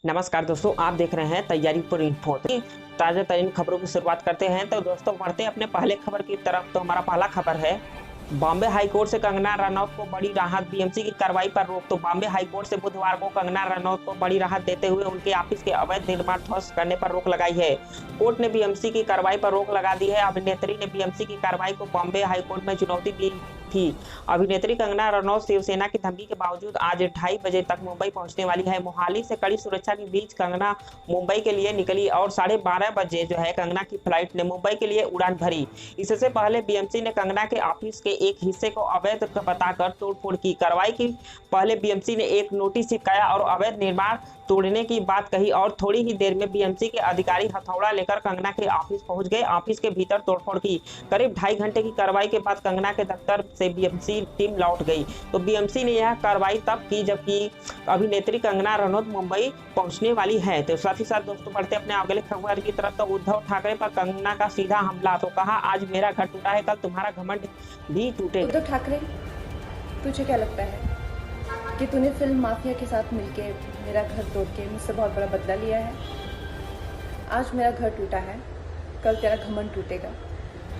नमस्कार दोस्तों, आप देख रहे हैं तैयारी पर इन्फो। तो ताजा तरीन खबरों की शुरुआत करते हैं। तो दोस्तों बढ़ते हैं अपने पहले खबर की तरफ। तो हमारा पहला खबर है, बॉम्बे हाईकोर्ट से कंगना रनौत को बड़ी राहत, बीएमसी की कार्रवाई पर रोक। तो बॉम्बे हाईकोर्ट से बुधवार को कंगना रनौत को बड़ी राहत देते हुए उनके ऑफिस के अवैध निर्माण ध्वस्त करने पर रोक लगाई है। कोर्ट ने बीएमसी की कार्रवाई पर रोक लगा दी है। अभिनेत्री ने बीएमसी की कार्रवाई को बॉम्बे हाईकोर्ट में चुनौती दी थी। अभिनेत्री कंगना रनौत शिवसेना की धमकी के बावजूद आज 2:30 बजे तक मुंबई पहुंचने वाली है। मोहाली से कड़ी सुरक्षा के बीच कंगना मुंबई के लिए निकली और 12:30 बजे जो है कंगना की फ्लाइट ने मुंबई के लिए उड़ान भरी। इससे पहले बीएमसी ने कंगना के ऑफिस के एक हिस्से को अवैध बताकर तोड़फोड़ की। कार्रवाई की पहले बीएमसी ने एक नोटिस चिपकाया और अवैध निर्माण तोड़ने की बात कही और थोड़ी ही देर में बीएमसी के अधिकारी हथौड़ा लेकर कंगना के ऑफिस पहुंच गए। ऑफिस के भीतर तोड़फोड़ की। करीब 2.5 घंटे की कार्रवाई के बाद कंगना के दफ्तर से बीएमसी टीम लौट गई। तो बीएमसी ने यह कार्रवाई तब की जबकि अभिनेत्री कंगना रनौत मुंबई पहुंचने वाली है। तो साथ ही साथ दोस्तों बढ़ते अपने अगले खबर की तरफ। तो उद्धव ठाकरे पर कंगना का सीधा हमला। तो कहा, आज मेरा घर टूटा है, कल तुम्हारा घमंड भी टूटेगा। उद्धव ठाकरे, तुझे क्या लगता है कि तूने फिल्म माफिया के साथ मिलके मेरा घर तोड़ के मुझसे बहुत बड़ा बदला लिया है? आज मेरा घर टूटा है, कल तेरा घमंड टूटेगा।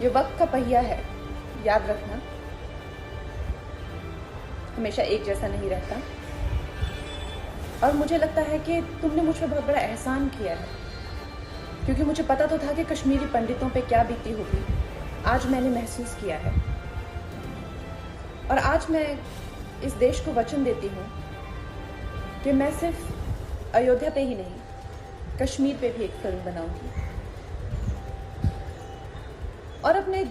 ये वक्त का पहिया है, याद रखना, हमेशा एक जैसा नहीं रहता। और मुझे लगता है कि तुमने मुझ पर बहुत बड़ा एहसान किया है, क्योंकि मुझे पता तो था कि कश्मीरी पंडितों पे क्या बीती होगी। आज मैंने महसूस किया है और आज मैं इस देश को वचन देती हूँ कि मैं सिर्फ अयोध्या पे ही नहीं, कश्मीर पे भी एक फिल्म बनाऊंगी और अपने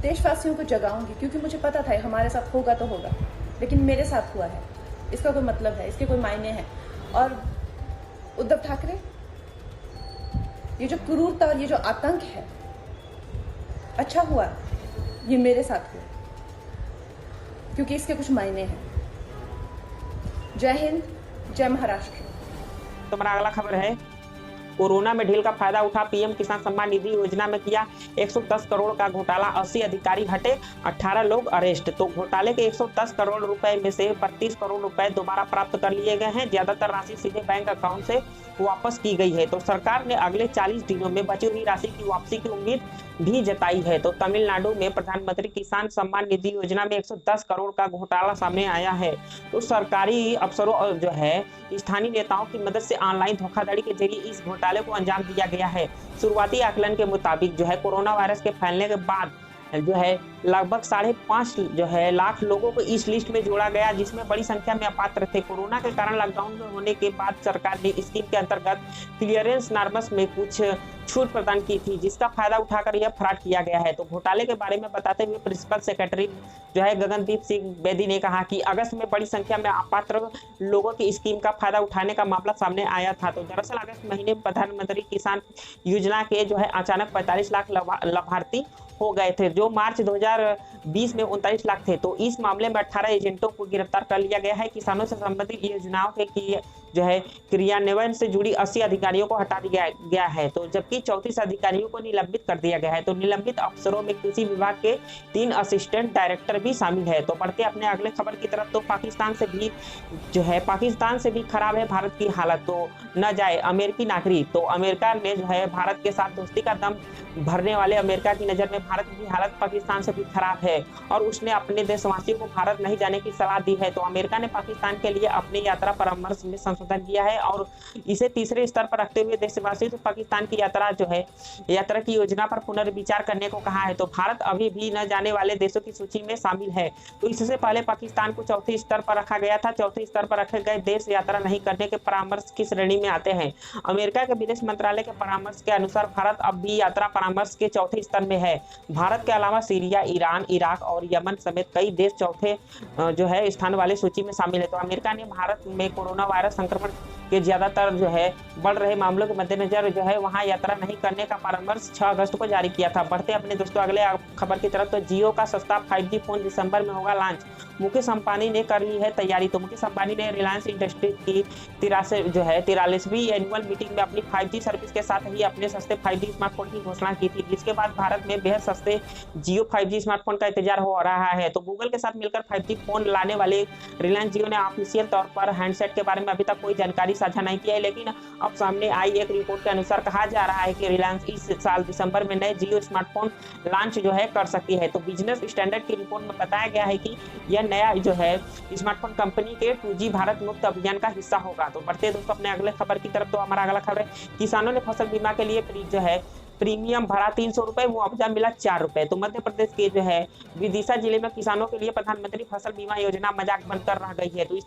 देशवासियों को जगाऊंगी, क्योंकि मुझे पता था हमारे साथ होगा तो होगा, लेकिन मेरे साथ हुआ है, इसका कोई मतलब है, इसके कोई मायने हैं। और उद्धव ठाकरे, ये जो क्रूरता और ये जो आतंक है, अच्छा हुआ ये मेरे साथ हुआ, क्योंकि इसके कुछ मायने हैं। जय हिंद, जय महाराष्ट्र। तो हमारा अगला खबर है, कोरोना में ढील का फायदा उठा पीएम किसान सम्मान निधि योजना में किया 110 करोड़ का घोटाला, 80 अधिकारी हटे, 18 लोग अरेस्ट। तो घोटाले के 110 करोड़ रुपए में से 32 करोड़ रुपए दोबारा प्राप्त कर लिए गए हैं। ज्यादातर राशि सीधे बैंक अकाउंट से वापस की गई है। तो सरकार ने अगले 40 दिनों में बची हुई राशि की वापसी की उम्मीद भी जताई है। तो तमिलनाडु में प्रधानमंत्री किसान सम्मान निधि योजना में 110 करोड़ का घोटाला सामने आया है। तो सरकारी अफसरों और जो है स्थानीय नेताओं की मदद से ऑनलाइन धोखाधड़ी के जरिए इस घोटाले को अंजाम दिया गया है। शुरुआती आकलन के मुताबिक जो है कोरोना वायरस के फैलने के बाद जो है लगभग 5.5 लाख लोगों को इस लिस्ट में जोड़ा गया, जिसमें बड़ी संख्या में अपात्र थे। कोरोना के कारण लॉकडाउन में होने के बाद सरकार ने स्कीम के अंतर्गत क्लियरेंस नॉर्म्स में कुछ छूट प्रदान की थी, जिसका फायदा उठाकर यह फ्रॉड किया गया है। तो घोटाले के बारे में बताते हुए प्रिंसिपल सेक्रेटरी जो है गगनदीप सिंह बेदी ने कहा कि अगस्त में बड़ी संख्या में अपात्र लोगों की स्कीम का फायदा उठाने का मामला सामने आया था। तो दरअसल अगस्त महीने प्रधानमंत्री किसान योजना के जो है अचानक 45 लाख लाभार्थी हो गए थे, जो मार्च 2020 में 39 लाख थे। तो इस मामले में 18 एजेंटों को गिरफ्तार कर लिया गया है। किसानों से संबंधित योजनाओं के जो है क्रियान्वयन से जुड़ी 80 अधिकारियों को हटा दिया गया है। तो जबकि 34 अधिकारियों को निलंबित कर दिया गया है। तो निलंबित अफसरों में कृषि विभाग के 3 असिस्टेंट डायरेक्टर भी शामिल है। तो बढ़ते अपने अगले खबर की तरफ। तो पाकिस्तान से भी खराब है भारत की हालत। तो न जाए अमेरिकी नागरिक। तो अमेरिका ने जो है भारत के साथ दोस्ती का दम भरने वाले अमेरिका की नजर में भारत की हालत पाकिस्तान से भी खराब है और उसने अपने देशवासियों को भारत नहीं जाने की सलाह दी है। तो अमेरिका ने पाकिस्तान के लिए अपनी यात्रा परामर्श में संशोधन किया है और इसे तीसरे स्तर पर रखते हुए देशवासियों से पाकिस्तान की यात्रा की योजना पर पुनर्विचार करने को कहा है। तो भारत अभी भी न जाने वाले देशों की सूची में शामिल है। तो इससे पहले पाकिस्तान को चौथे स्तर पर रखा गया था। चौथे स्तर पर रखे गए देश यात्रा नहीं करने के परामर्श की श्रेणी में आते हैं। अमेरिका के विदेश मंत्रालय के परामर्श के अनुसार भारत अब भी यात्रा परामर्श के चौथे स्तर में है। भारत के अलावा सीरिया, ईरान, इराक और यमन समेत कई देश चौथे जो है स्थान वाले सूची में शामिल है। तो अमेरिका ने भारत में कोरोना वायरस संक्रमण के ज्यादातर जो है बढ़ रहे मामलों के मद्देनजर जो है वहां यात्रा नहीं करने का परामर्श 6 अगस्त को जारी किया था। बढ़ते अपने दोस्तों अगले खबर की तरफ। तो जियो का सस्ता 5G फोन दिसंबर में होगा लॉन्च। मुकेश अंबानी ने कर ली है तैयारी। तो मुकेश अंबानी ने रिलायंस इंडस्ट्रीज की 43वीं एनुअल मीटिंग में अपनी 5G सर्विस के साथ ही अपने सस्ते 5G स्मार्टफोन की घोषणा की थी, जिसके बाद भारत में बेहद सस्ते जियो 5G स्मार्टफोन का इंतजार हो रहा है। तो गूगल के साथ मिलकर 5G फोन लाने वाले रिलायंस जियो ने ऑफिशियल तौर पर हैंडसेट के बारे में अभी तक कोई जानकारी साझा नहीं किया है, लेकिन अब सामने आई एक रिपोर्ट के अनुसार कहा जा रहा है कि रिलायंस इस साल दिसंबर में नए जियो स्मार्टफोन लॉन्च जो है कर सकती है। तो बिजनेस स्टैंडर्ड की रिपोर्ट में बताया गया है कि यह नया जो है स्मार्टफोन कंपनी के 2G भारत मुक्त अभियान का हिस्सा होगा। तो बढ़ते दोस्तों अपने अगले खबर की तरफ। तो हमारा अगला खबर है, किसानों ने फसल बीमा के लिए जो है प्रीमियम भरा 300 रुपए, मुआवजा मिला 4 रुपए। तो मध्य प्रदेश के जो है विदिशा जिले में किसानों के लिए प्रधानमंत्री फसल बीमा योजना मजाक बनकर रह गई है। तो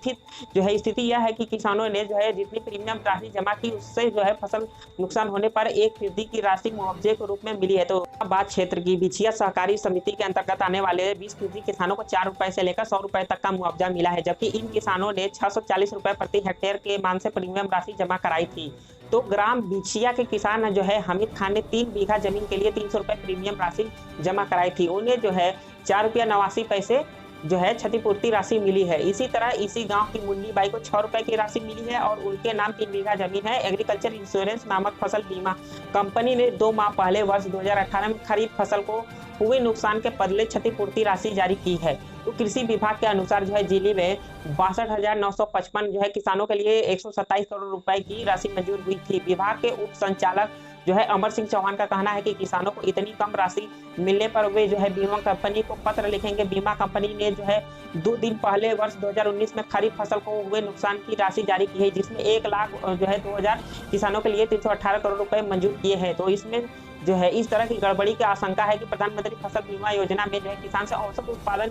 स्थिति यह है कि किसानों ने जो है जितनी प्रीमियम राशि जमा की उससे जो है फसल नुकसान होने पर 1% की राशि मुआवजे के रूप में मिली है। तो बात क्षेत्र की बिछिया सहकारी समिति के अंतर्गत आने वाले 20% किसानों को 4 रुपए से लेकर 100 रुपए तक का मुआवजा मिला है, जबकि इन किसानों ने 640 रुपए प्रति हेक्टेयर के मान से प्रीमियम राशि जमा कराई थी। तो ग्राम बिछिया के किसान जो है हमीद खान ने 3 बीघा जमीन के लिए 300 रुपए प्रीमियम राशि जमा कराई थी। उन्हें जो है 4 रुपया 89 पैसे जो है क्षतिपूर्ति राशि मिली है। इसी तरह इसी गांव की मुन्नी बाई को 6 रुपए की राशि मिली है और उनके नाम 3 बीघा जमीन है। एग्रीकल्चर इंश्योरेंस नामक फसल बीमा कंपनी ने 2 माह पहले वर्ष 2018 में खरीफ फसल को हुए नुकसान के बदले क्षतिपूर्ति राशि जारी की है। तो कृषि विभाग के अनुसार जो है जिले में 62,955 जो है किसानों के लिए 127 करोड़ रुपए की राशि मंजूर हुई थी। विभाग के उप संचालक जो है अमर सिंह चौहान का कहना है कि किसानों को इतनी कम राशि मिलने पर वे जो है बीमा कंपनी को पत्र लिखेंगे। बीमा कंपनी ने जो है 2 दिन पहले वर्ष 2019 में खरीफ फसल को हुए नुकसान की राशि जारी की है, जिसमें 1 लाख जो है 2000 किसानों के लिए 318 करोड़ रुपए मंजूर किए हैं। तो इसमें जो है इस तरह की गड़बड़ी की आशंका है कि प्रधानमंत्री फसल बीमा योजना में जो है किसान से औसत उत्पादन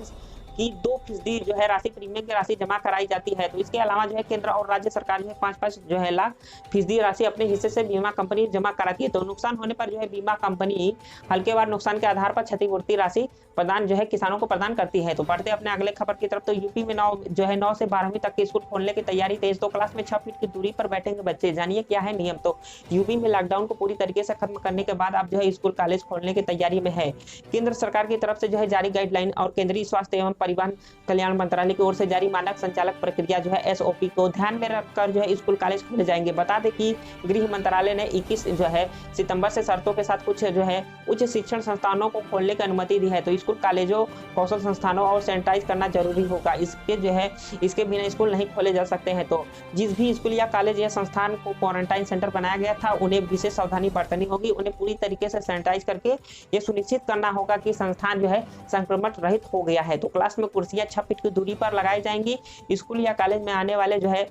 की 2% जो है राशि प्रीमियम की राशि जमा कराई जाती है। तो इसके अलावा जो है केंद्र और राज्य सरकार जो है 5-5 जो है लाख फीसदी राशि अपने हिस्से से बीमा कंपनी जमा कराती है। तो नुकसान होने पर जो है बीमा कंपनी हल्केवार नुकसान के आधार पर क्षतिपूर्ति राशि प्रदान जो है किसानों को प्रदान करती है। तो बढ़ते अपने अगले खबर की तरफ। तो यूपी में 9 से 12वीं तक के स्कूल खोलने की तैयारी तेज। तो क्लास में 6 फीट की दूरी पर बैठेंगे बच्चे, जानिए क्या है नियम। तो यूपी में लॉकडाउन को पूरी तरीके से खत्म करने के बाद अब जो है स्कूल कॉलेज खोलने की तैयारी में है। केंद्र सरकार की तरफ से जो है जारी गाइडलाइन और केंद्रीय स्वास्थ्य एवं परिवहन कल्याण मंत्रालय की ओर से जारी मानक संचालक प्रक्रिया जो है SOP को ध्यान में रखकर जो है स्कूल कॉलेज खोले जाएंगे। बता दें कि गृह मंत्रालय ने 21 जो है सितंबर से शर्तों के साथ कुछ जो है उच्च शिक्षण संस्थानों को खोलने की अनुमति दी है। तो स्कूल कॉलेजों कौशल संस्थानों और सैनिटाइज करना जरूरी होगा। इसके बिना स्कूल नहीं खोले जा सकते हैं। तो जिस भी स्कूल या कॉलेज या संस्थान को क्वारंटाइन सेंटर बनाया गया था उन्हें विशेष सावधानी बरतनी होगी। उन्हें पूरी तरीके से सैनिटाइज करके ये सुनिश्चित करना होगा कि संस्थान जो है संक्रमण रहित हो गया है। तो क्लास में कुर्सियां 6 फीट की दूरी पर लगाई जाएंगी। स्कूल या कॉलेज में आने वाले जो है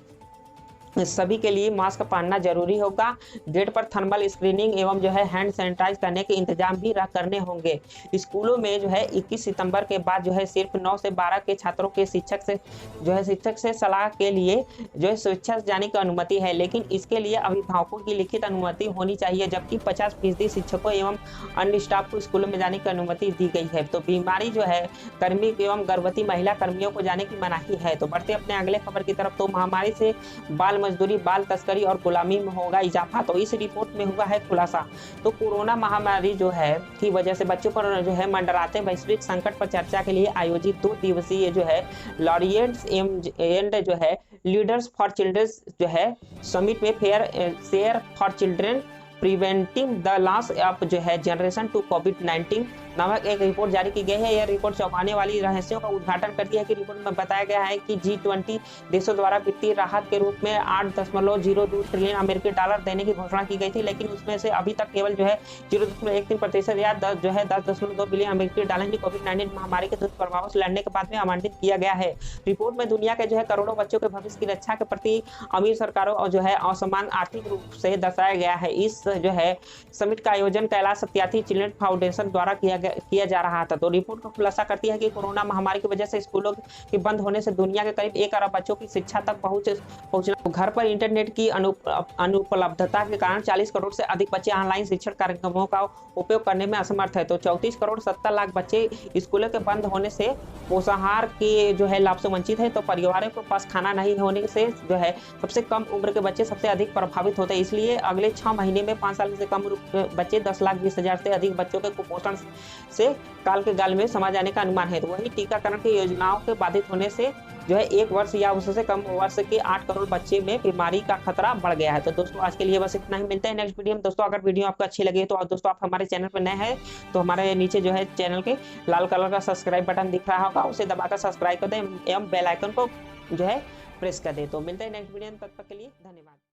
सभी के लिए मास्क पहनना जरूरी होगा। गेट पर थर्मल स्क्रीनिंग एवं जो है हैंड सैनिटाइज करने के इंतजाम भी करने होंगे। स्कूलों में जो है 21 सितंबर के बाद जो है सिर्फ 9 से 12 के छात्रों के शिक्षक से सलाह के लिए जो है स्वेच्छा से जाने की अनुमति है, लेकिन इसके लिए अभिभावकों की लिखित अनुमति होनी चाहिए, जबकि 50% शिक्षकों एवं अन्य स्टाफ को स्कूलों में जाने की अनुमति दी गई है। तो बीमारी जो है कर्मी एवं गर्भवती महिला कर्मियों को जाने की मनाही है। तो बढ़ते अपने अगले खबर की तरफ। तो महामारी से बाल मजदूरी, बाल तस्करी और गुलामी में होगा इजाफा। तो इस रिपोर्ट में हुआ है खुलासा। तो कोरोना महामारी जो है की वजह से बच्चों पर जो है मंडराते वैश्विक संकट पर चर्चा के लिए आयोजित 2 दिवसीय जो है लॉरिएट्स एंड जो है लीडर्स फॉर चिल्ड्रंस जो है समिट में share for children preventing the loss of जो है जनरेशन टू कोविड-19 नामक एक रिपोर्ट जारी की गई है। यह रिपोर्ट चौंकाने वाली रहस्यों का उद्घाटन करती है कि रिपोर्ट में बताया गया है कि G20 देशों द्वारा वित्तीय राहत के रूप में 8.02 ट्रिलियन अमेरिकी डॉलर देने की घोषणा की गई थी, लेकिन उसमें से अभी तक केवल जो है 0.13% या 10.2 बिलियन अमेरिकी डॉलर ही कोविड-19 महामारी के दुष्प्रभावों से लड़ने के बाद में आवंटित किया गया है। रिपोर्ट में दुनिया के जो है करोड़ों बच्चों के भविष्य की रक्षा के प्रति अमीर सरकारों और जो है असमान आर्थिक रूप से दर्शाया गया है। इस जो है समिट का आयोजन कैलाश सत्यार्थी चिल्ड्रन फाउंडेशन द्वारा किया जा रहा था। तो रिपोर्ट का खुलासा करती है कि कोरोना महामारी की वजह से स्कूलों के बंद होने से दुनिया के करीब 1 अरब बच्चों की शिक्षा तक पहुंचना, घर पर इंटरनेट की अनुपलब्धता के कारण 40 करोड़ से अधिक बच्चे ऑनलाइन शिक्षण कार्यक्रमों का उपयोग करने में असमर्थ है। तो 34 करोड़ 70 लाख बच्चे स्कूलों के बंद होने से पोषाहार के जो है लाभ से वंचित है। तो परिवारों के पास खाना नहीं होने से जो है सबसे कम उम्र के बच्चे सबसे अधिक प्रभावित होते हैं। इसलिए अगले 6 महीने में 5 साल से कम बच्चे 10,20,000 से अधिक बच्चों के कुपोषण से काल के गाल में समा जाने का अनुमान है। तो वही टीकाकरण की योजनाओं के बाधित होने से जो है 1 वर्ष या उससे कम वर्ष के 8 करोड़ बच्चे में बीमारी का खतरा बढ़ गया है। तो दोस्तों आज के लिए बस इतना ही, मिलते हैं नेक्स्ट वीडियो में। दोस्तों अगर वीडियो आपको अच्छी लगे तो दोस्तों आप हमारे चैनल पर नए हैं तो हमारे नीचे जो है चैनल के लाल कलर का सब्सक्राइब बटन दिख रहा होगा, उसे दबाकर सब्सक्राइब कर दें एवं बेल आइकन को जो है प्रेस कर दे। तो मिलते हैं नेक्स्ट वीडियो में, तब तक के लिए धन्यवाद।